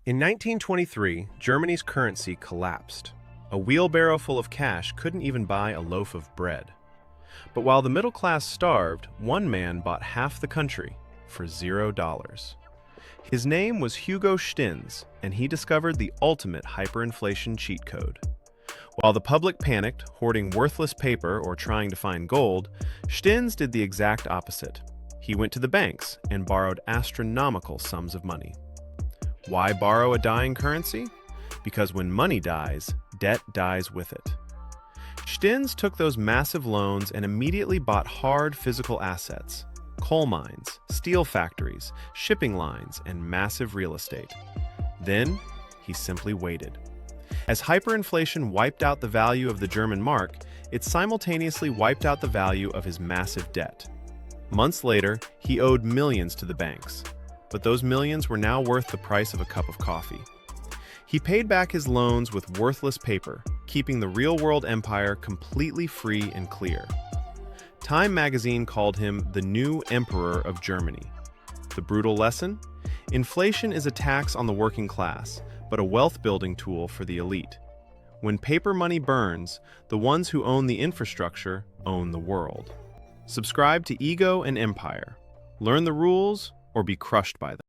In 1923, Germany's currency collapsed. A wheelbarrow full of cash couldn't even buy a loaf of bread. But while the middle class starved, one man bought half the country for $0. His name was Hugo Stinnes, and he discovered the ultimate hyperinflation cheat code. While the public panicked, hoarding worthless paper or trying to find gold, Stinnes did the exact opposite. He went to the banks and borrowed astronomical sums of money. Why borrow a dying currency? Because when money dies, debt dies with it. Stinnes took those massive loans and immediately bought hard physical assets: coal mines, steel factories, shipping lines, and massive real estate. Then, he simply waited. As hyperinflation wiped out the value of the German mark, it simultaneously wiped out the value of his massive debt. Months later, he owed millions to the banks, but those millions were now worth the price of a cup of coffee. He paid back his loans with worthless paper, keeping the real-world empire completely free and clear. Time magazine called him the new emperor of Germany. The brutal lesson? Inflation is a tax on the working class, but a wealth-building tool for the elite. When paper money burns, the ones who own the infrastructure own the world. Subscribe to Ego and Empire. Learn the rules or be crushed by them.